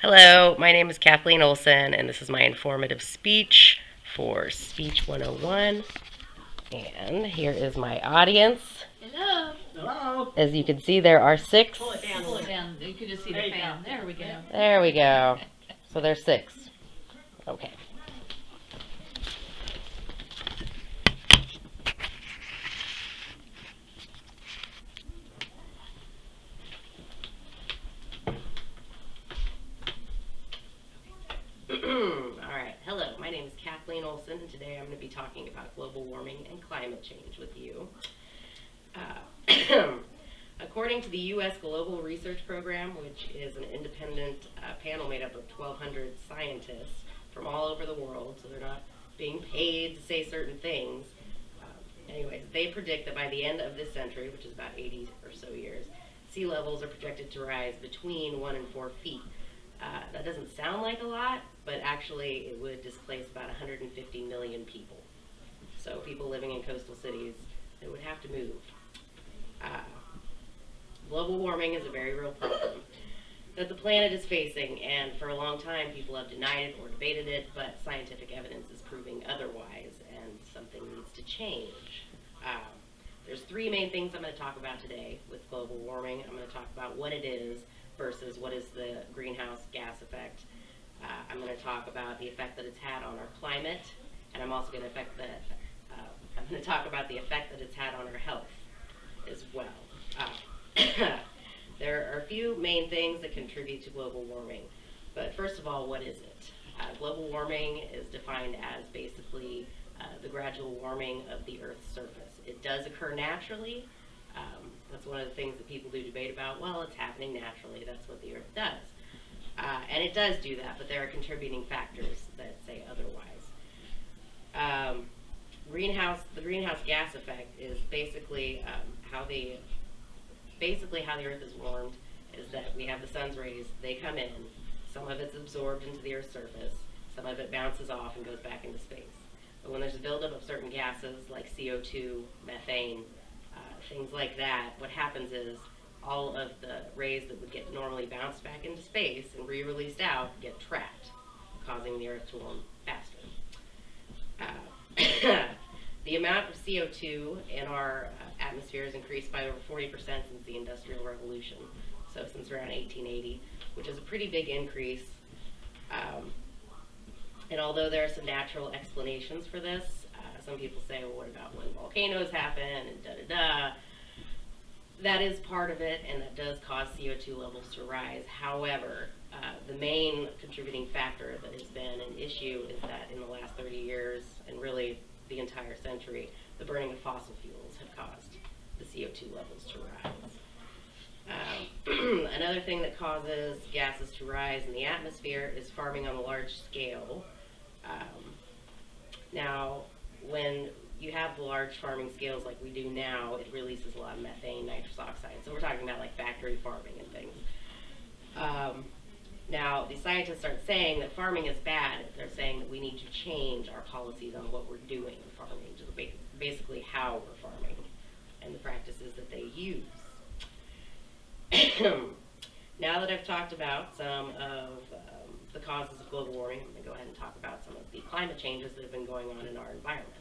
Hello, my name is Kathleen Olson, and this is my informative speech for Speech 101. And here is my audience. Hello. Hello. As you can see, there are six. Pull it down. Pull it down. You can just see the fan. There we go. There we go. So there's six. Okay. Alright, hello, my name is Kathleen Olson, and today I'm going to be talking about global warming and climate change with you. According to the U.S. Global Research Program, which is an independent panel made up of 1,200 scientists from all over the world, so they're not being paid to say certain things. Anyways, they predict that by the end of this century, which is about 80 or so years, sea levels are projected to rise between 1 and 4 feet. That doesn't sound like a lot, but actually it would displace about 150 million people. So people living in coastal cities, they would have to move. Global warming is a very real problem that the planet is facing, and for a long time people have denied it or debated it, but scientific evidence is proving otherwise, and something needs to change. There's three main things I'm going to talk about today with global warming. I'm going to talk about what it is versus what is the greenhouse gas effect. I'm going to talk about the effect that it's had on our climate, and I'm also going to talk about the effect that it's had on our health as well. There are a few main things that contribute to global warming, but first of all, what is it? Global warming is defined as basically the gradual warming of the Earth's surface. It does occur naturally. That's one of the things that people do debate about. Well, it's happening naturally. That's what the Earth does. And it does do that, but there are contributing factors that say otherwise. The greenhouse gas effect is basically how the Earth is warmed is that we have the sun's rays, they come in, some of it's absorbed into the Earth's surface, some of it bounces off and goes back into space. But when there's a buildup of certain gases like CO2, methane, things like that, what happens is all of the rays that would get normally bounced back into space and re-released out get trapped, causing the Earth to warm faster. The amount of CO2 in our atmosphere has increased by over 40% since the Industrial Revolution, so since around 1880, which is a pretty big increase. And although there are some natural explanations for this, some people say, well, what about when volcanoes happen and da-da-da? That is part of it, and that does cause CO2 levels to rise. However, the main contributing factor that has been an issue is that in the last 30 years, and really the entire century, the burning of fossil fuels have caused the CO2 levels to rise. Another thing that causes gases to rise in the atmosphere is farming on a large scale. Now, when you have large farming scales like we do now, it releases a lot of methane, nitrous oxide. So we're talking about like factory farming and things. Now, the scientists aren't saying that farming is bad. They're saying that we need to change our policies on what we're doing in farming, just basically how we're farming and the practices that they use. Now that I've talked about some of the causes of global warming, I'm going to go ahead and talk about some of the climate changes that have been going on in our environment.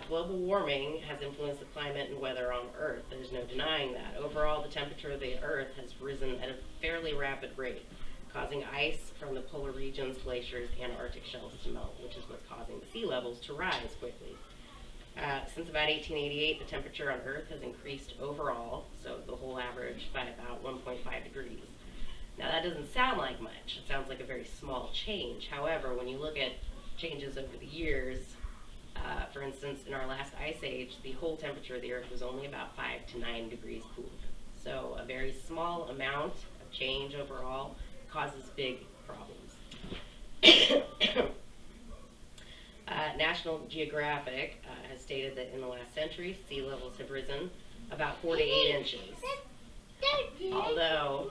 Global warming has influenced the climate and weather on Earth. There's no denying that. Overall, the temperature of the Earth has risen at a fairly rapid rate, causing ice from the polar regions, glaciers, and Arctic shelves to melt, which is what's causing the sea levels to rise quickly. Since about 1888, the temperature on Earth has increased overall, so the whole average, by about 1.5 degrees. Now, that doesn't sound like much. It sounds like a very small change. However, when you look at changes over the years, for instance, in our last ice age, the whole temperature of the Earth was only about 5 to 9 degrees cooled. So a very small amount of change overall causes big problems. National Geographic has stated that in the last century, sea levels have risen about 4 to 8 inches. Although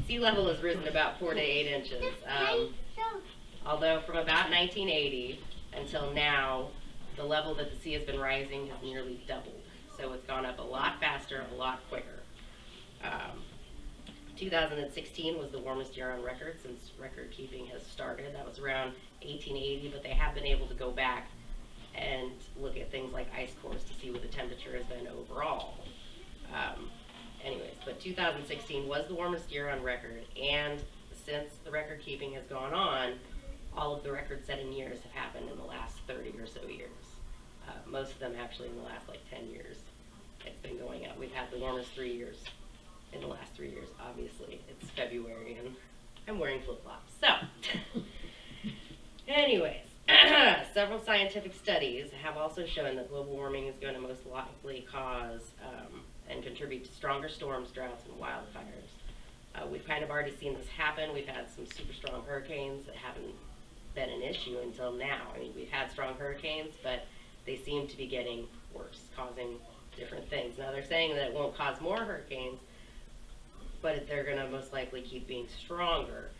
sea level has risen about 4 to 8 inches. Although from about 1980 until now, the level that the sea has been rising has nearly doubled. So it's gone up a lot faster, a lot quicker. 2016 was the warmest year on record since record keeping has started. That was around 1880, but they have been able to go back and look at things like ice cores to see what the temperature has been overall. Anyways, but 2016 was the warmest year on record, and since the record keeping has gone on, all of the record-setting years have happened in the last 30 or so years. Most of them actually in the last like 10 years. It's been going up. We've had the warmest 3 years in the last 3 years, obviously. It's February and I'm wearing flip-flops. So, anyways, several scientific studies have also shown that global warming is going to most likely cause and contribute to stronger storms, droughts, and wildfires. We've kind of already seen this happen. We've had some super strong hurricanes that haven't been an issue until now. I mean, we've had strong hurricanes, but they seem to be getting worse, causing different things. Now, they're saying that it won't cause more hurricanes, but they're going to most likely keep being stronger.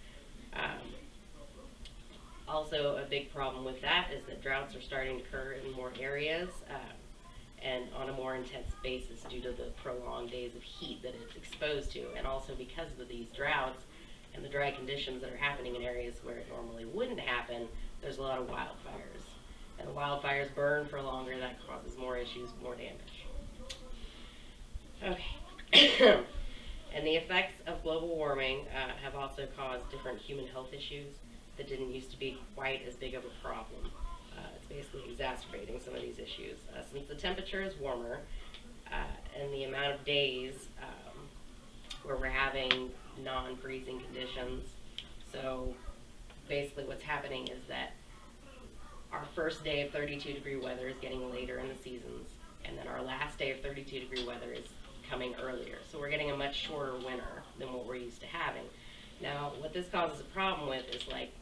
Also, a big problem with that is that droughts are starting to occur in more areas and on a more intense basis due to the prolonged days of heat that it's exposed to. And also because of these droughts and the dry conditions that are happening in areas where it normally wouldn't happen, there's a lot of wildfires. And the wildfires burn for longer, that causes more issues, more damage. Okay. And the effects of global warming have also caused different human health issues that didn't used to be quite as big of a problem. It's basically exacerbating some of these issues. Since the temperature is warmer and the amount of days where we're having non-freezing conditions, so basically what's happening is that our first day of 32-degree weather is getting later in the seasons, and then our last day of 32-degree weather is coming earlier. So we're getting a much shorter winter than what we're used to having. Now, what this causes a problem with is like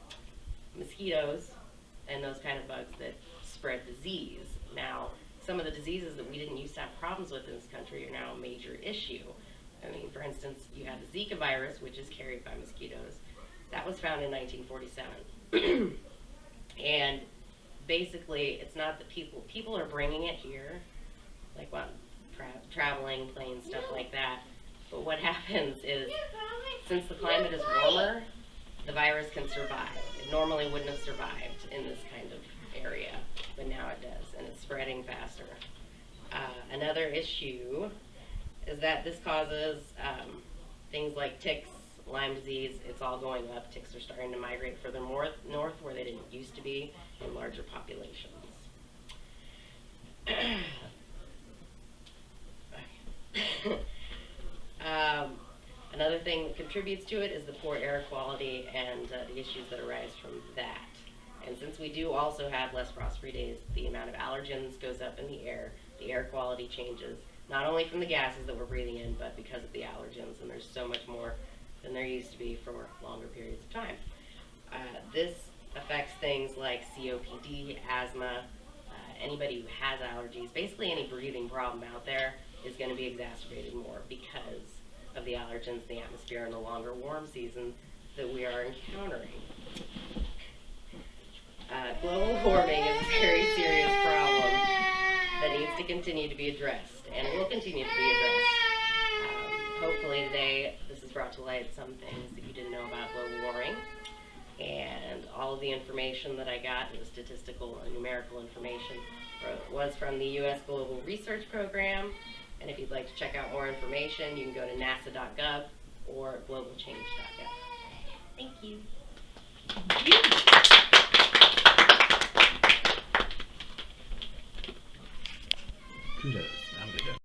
mosquitoes and those kind of bugs that spread disease. Now, some of the diseases that we didn't used to have problems with in this country are now a major issue. I mean, for instance, you have the Zika virus, which is carried by mosquitoes. That was found in 1947. And basically, it's not that people are bringing it here, like what, traveling, planes, stuff like that. But what happens is, since the climate is warmer, the virus can survive. It normally wouldn't have survived in this kind of area, but now it does, and it's spreading faster. Another issue is that this causes things like ticks, Lyme disease. It's all going up. Ticks are starting to migrate further north where they didn't used to be in larger populations. Another thing that contributes to it is the poor air quality and the issues that arise from that. And since we do also have less frost-free days, the amount of allergens goes up in the air quality changes, not only from the gases that we're breathing in, but because of the allergens, and there's so much more than there used to be for longer periods of time. This affects things like COPD, asthma, anybody who has allergies, basically any breathing problem out there is going to be exacerbated more because of the allergens in the atmosphere and the longer warm season that we are encountering. Global warming is a very serious problem that needs to continue to be addressed, and it will continue to be addressed. Hopefully today this has brought to light some things that you didn't know about global warming, and all of the information that I got, the statistical and numerical information, was from the U.S. Global Research Program. And if you'd like to check out more information, you can go to nasa.gov or globalchange.gov. Thank you. Kudos.